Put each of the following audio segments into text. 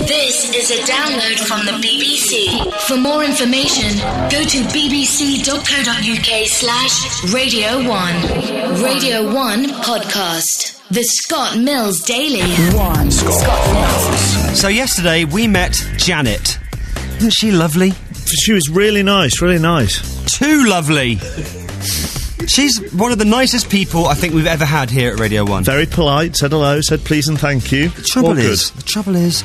This is a download from the BBC. For more information, go to bbc.co.uk/Radio 1. Radio 1 Podcast. The Scott Mills Daily. Scott Mills. So yesterday we met Janet. Isn't she lovely? She was really nice, really nice. Too lovely. She's one of the nicest people I think we've ever had here at Radio 1. Very polite, said hello, said please and thank you. The trouble is,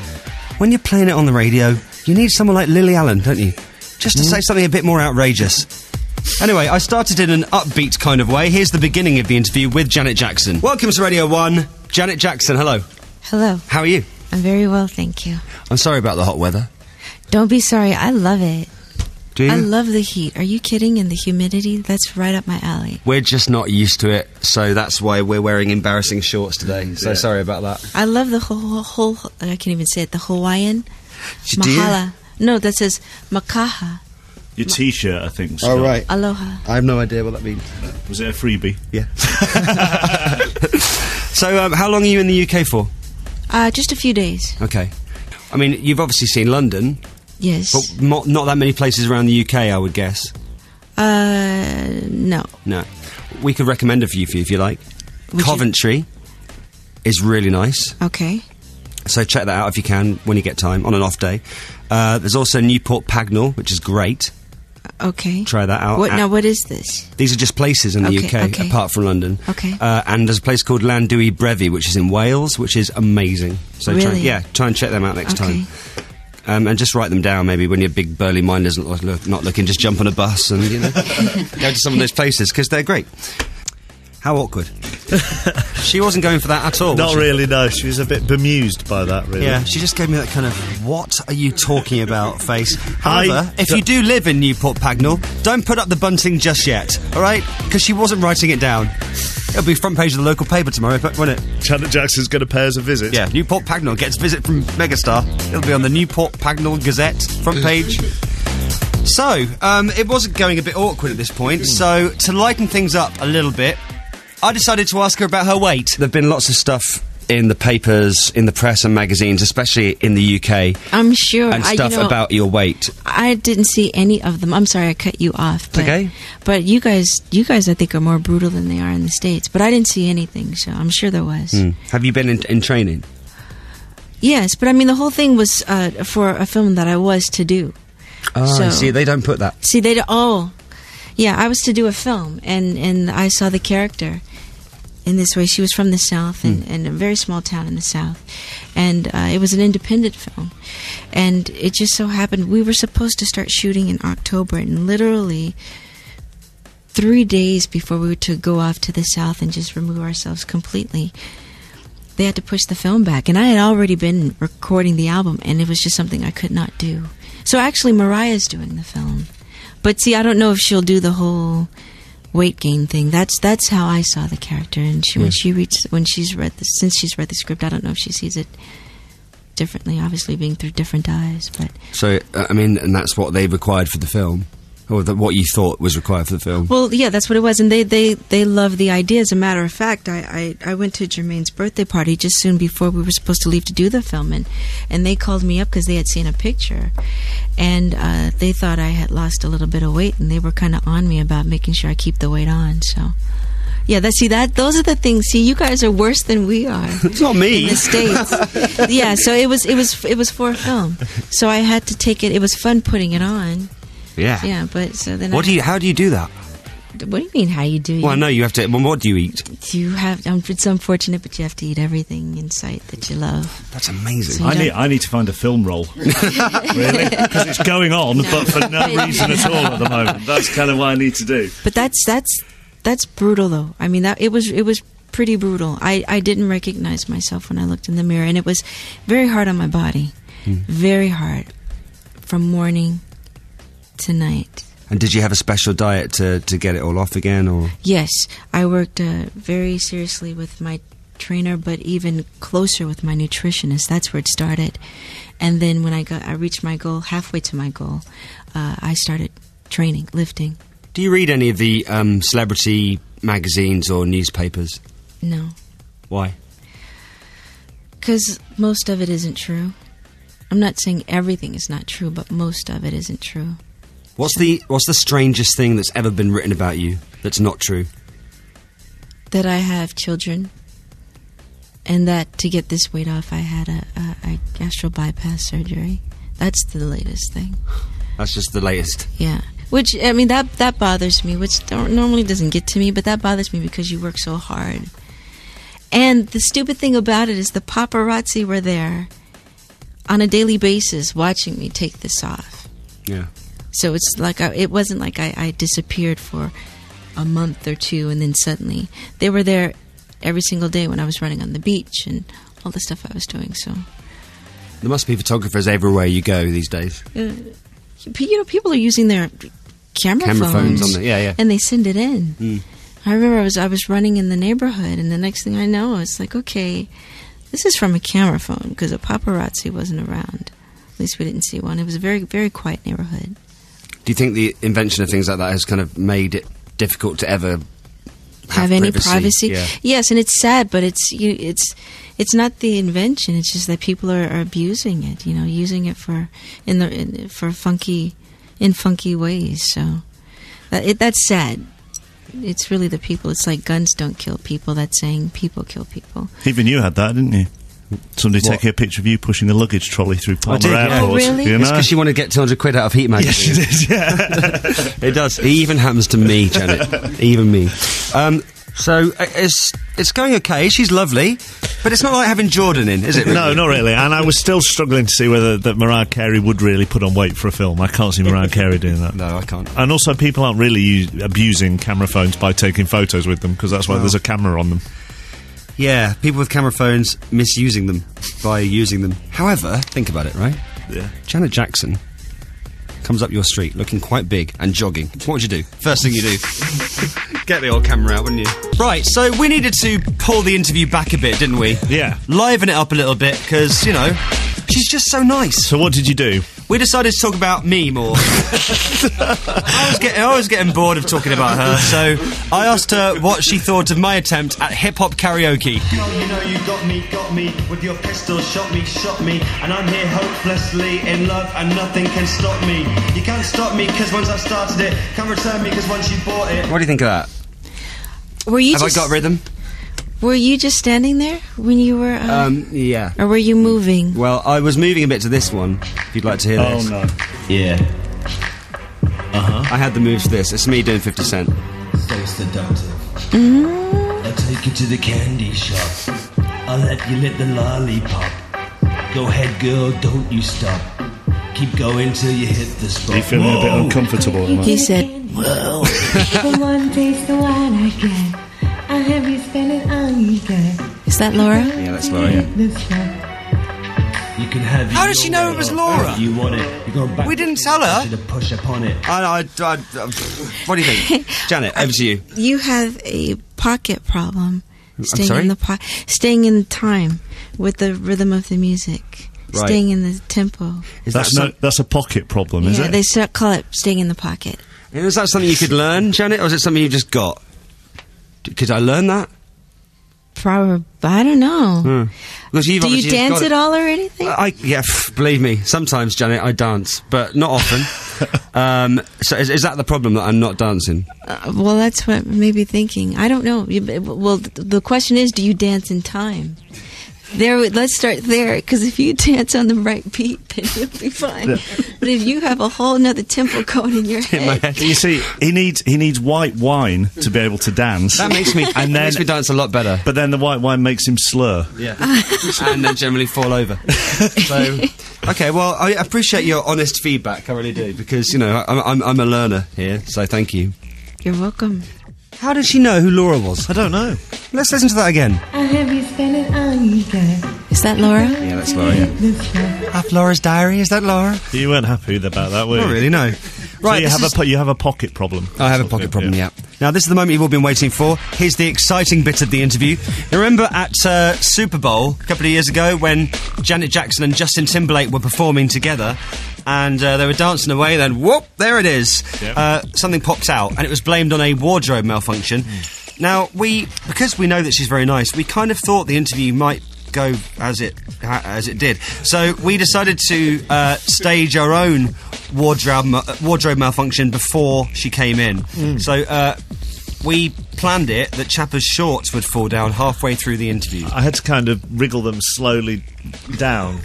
when you're playing it on the radio, you need someone like Lily Allen, don't you? Just to say something a bit more outrageous. Anyway, I started in an upbeat kind of way. Here's the beginning of the interview with Janet Jackson. Welcome to Radio 1. Janet Jackson, hello. Hello. How are you? I'm very well, thank you. I'm sorry about the hot weather. Don't be sorry, I love it. Do you? I love the heat. Are you kidding? And the humidity? That's right up my alley. We're just not used to it, so that's why we're wearing embarrassing shorts today. So sorry about that. I love the whole I can't even say it, the Hawaiian. Do you? Mahala. No, that says makaha. Your T-shirt, I think. Scott. Oh, right. Aloha. I have no idea what that means. Was it a freebie? Yeah. So, how long are you in the UK for? Just a few days. Okay. I mean, you've obviously seen London, Yes. but not that many places around the UK, I would guess. No. No. We could recommend a few for you if you like. Would you- Coventry is really nice, Okay. so check that out if you can when you get time, on an off day. There's also Newport Pagnell, which is great. Okay. Try that out. Now, what is this? These are just places in the Okay, UK, okay. apart from London. Okay. And there's a place called Llandudno Brefi, which is in Wales, which is amazing. So Really? try and check them out next Okay. time. And just write them down, maybe, when your big burly mind isn't not looking, just jump on a bus and, go to some of those places, because they're great. How awkward. She wasn't going for that at all. Not was she? really, no. She was a bit bemused by that, really. Yeah, she just gave me that kind of, what are you talking about face. However, I- if you do live in Newport Pagnell, don't put up the bunting just yet, alright? Because she wasn't writing it down. It'll be front page of the local paper tomorrow, won't it? Janet Jackson's going to pay us a visit. Yeah, Newport Pagnell gets visit from Megastar. It'll be on the Newport Pagnell Gazette, front page. So, it wasn't going a bit awkward at this point, so to lighten things up a little bit, I decided to ask her about her weight. There've been lots of stuff in the papers, in the press and magazines, especially in the UK, I'm sure. and stuff about your weight. I didn't see any of them. I'm sorry I cut you off. But, okay. But you guys I think are more brutal than they are in the States. But I didn't see anything, so I'm sure there was. Have you been in training? Yes, but I mean the whole thing was for a film that I was to do. Oh, So- I see, they don't put that. See, yeah, I was to do a film, and I saw the character in this way. She was from the South, and a very small town in the South, and it was an independent film, and it just so happened we were supposed to start shooting in October, and literally 3 days before we were to go off to the South and just remove ourselves completely, they had to push the film back, and I had already been recording the album, and it was just something I could not do. So actually Mariah's doing the film. But see, I don't know if she'll do the whole weight gain thing. That's how I saw the character, and since she's read the script, I don't know if she sees it differently. Obviously, being through different eyes, but So, I mean, and that's what they required for the film? Or what you thought was required for the film? well, yeah, that's what it was, and they love the idea. As a matter of fact, I went to Jermaine's birthday party just soon before we were supposed to leave to do the film, and they called me up because they had seen a picture, and they thought I had lost a little bit of weight, and they were kind of on me about making sure I keep the weight on. So, yeah, those are the things. See, you guys are worse than we are. It's not me. In the States. Yeah, so it was for a film, so I had to take it. It was fun putting it on. Yeah. Yeah, but so then How do you do that? What do you mean? How you do? Well, I know you have to. Well, what do you eat? You have. It's unfortunate, but you have to eat everything in sight that you love. That's amazing. So you I need to find a film role. Really? Because it's going on, but for no reason at all at the moment. That's kind of what I need to do. But that's brutal, though. I mean, it was pretty brutal. I didn't recognize myself when I looked in the mirror, and it was very hard on my body. Very hard. From morning to night. And did you have a special diet to get it all off again, or? Yes, I worked very seriously with my trainer, but even closer with my nutritionist. That's where it started. And then when I reached my goal, halfway to my goal, I started training, lifting. Do you read any of the celebrity magazines or newspapers? No. Why? Because most of it isn't true. I'm not saying everything is not true, but most of it isn't true. What's the strangest thing that's ever been written about you that's not true? That I have children, and that to get this weight off, I had a gastro bypass surgery. That's the latest thing. That's just the latest. Yeah. Which, I mean, that bothers me, which normally doesn't get to me, but that bothers me because you work so hard. And the stupid thing about it is the paparazzi were there on a daily basis watching me take this off. Yeah. So it's like it wasn't like I disappeared for a month or two and then suddenly. They were there every single day when I was running on the beach and all the stuff I was doing, so. There must be photographers everywhere you go these days. People are using their camera phones on there. Yeah. And they send it in. I remember I was running in the neighborhood, and the next thing I know, it's like, okay, this is from a camera phone, because a paparazzi wasn't around. At least we didn't see one. It was a very, very quiet neighborhood. Do you think the invention of things like that has kind of made it difficult to ever have any privacy? Yeah. Yes, and it's sad, but it's not the invention. It's just that people are abusing it. Using it for funky ways. So that's sad. It's really the people. It's like guns don't kill people. That's saying people kill people. Even you had that, didn't you? Somebody taking a picture of you pushing a luggage trolley through Palmer Airport. Oh, really? It's because she wanted to get 200 quid out of Heat magazine. Yes, it is, yeah. It does. It even happens to me, Janet. Even me. So it's going okay. She's lovely, but it's not like having Jordan in, is it? Really? No, not really. And I was still struggling to see whether that Mariah Carey would really put on weight for a film. I can't see Mariah Carey doing that. No, I can't. And also, people aren't really abusing camera phones by taking photos with them, because that's why there's a camera on them. Yeah, people with camera phones misusing them by using them. However, think about it, right? Yeah. Janet Jackson comes up your street looking quite big and jogging. What would you do? First thing you do. Get the old camera out, wouldn't you? Right, so we needed to pull the interview back a bit, didn't we? Yeah. Liven it up a little bit, because, she's just so nice. So what did you do? We decided to talk about me more. I was getting bored of talking about her, so I asked her what she thought of my attempt at hip-hop karaoke. You got me, with your pistol, shot me, and I'm here hopelessly in love, and nothing can stop me. You can't stop me, because once I've started it, can't return me, because once you bought it. What do you think of that? Have I got rhythm? Were you just standing there when you were... yeah. Or were you moving? Well, I was moving a bit to this one, if you'd like to hear this. Oh, no. Yeah. I had the moves for this. It's me doing 50 Cent. So seductive. I'll take you to the candy shop. I'll let you lick the lollipop. Go ahead, girl, don't you stop. Keep going till you hit the spot. Are you feeling a bit uncomfortable? He said, Whoa. For one taste of what I get, I'll have you spend it on you get. Is that Laura? Yeah, that's Laura, yeah. You can have How did she know it was Laura? You want it. You go back. We didn't tell her. To push upon it. What do you think? Janet, over to you. You have a pocket problem. Staying sorry? in the staying in time with the rhythm of the music. Right. Staying in the tempo. That's a pocket problem, is Yeah, it? they call it staying in the pocket. Is that something you could learn, Janet, or is it something you just got? Could I learn that? Probably, I don't know. Because you've Do you obviously just dance got at all or anything? Believe me, sometimes, Janet, I dance, but not often. So is that the problem, that I'm not dancing? Well, that's what made me thinking. I don't know. Well, the question is, do you dance in time? Let's start there, because if you dance on the right beat, then you'll be fine. Yeah. But if you have a whole nother tempo going in your head, you see, he needs white wine to be able to dance. That makes me dance a lot better. But then the white wine makes him slur. Yeah, and then generally fall over. So, okay, well, I appreciate your honest feedback. I really do, because I'm a learner here. So thank you. You're welcome. How did she know who Laura was? I don't know. Let's listen to that again. I'll have you spend it on you get. Is that Laura? Yeah, that's Laura, yeah. Half Laura's Diary, is that Laura? You weren't happy about that, were you? Not really, no. Right, so you have a pocket problem. I have a pocket problem, yeah. Now, this is the moment you've all been waiting for. Here's the exciting bit of the interview. You remember at Super Bowl a couple of years ago when Janet Jackson and Justin Timberlake were performing together, and they were dancing away, then whoop, there it is. Yep. Something pops out, and it was blamed on a wardrobe malfunction. Now, because we know that she's very nice, we kind of thought the interview might go as it did. So we decided to stage our own wardrobe malfunction before she came in. So we planned it that Chapper's shorts would fall down halfway through the interview. I had to kind of wriggle them slowly down.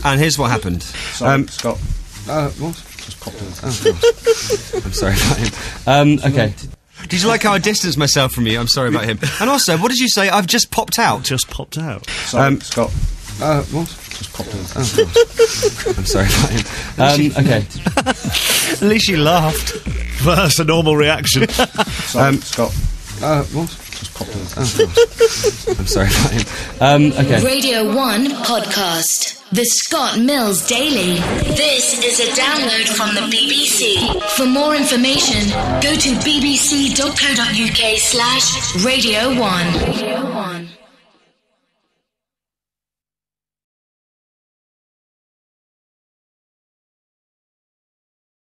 And here's what happened. Sorry, Scott. What? Just popped in. I'm sorry about him. Okay. Did you like how I distanced myself from you? I'm sorry about him. And also, what did you say? I've just popped out. Just popped out. Sorry, Scott. What? Just popped in. I'm sorry about him. Okay. At least you laughed. Well, that's a normal reaction. Sorry, Scott. What? Just popped in. I'm sorry about him. Okay. Radio 1 podcast. The Scott Mills Daily. This is a download from the BBC. For more information, go to bbc.co.uk/Radio 1.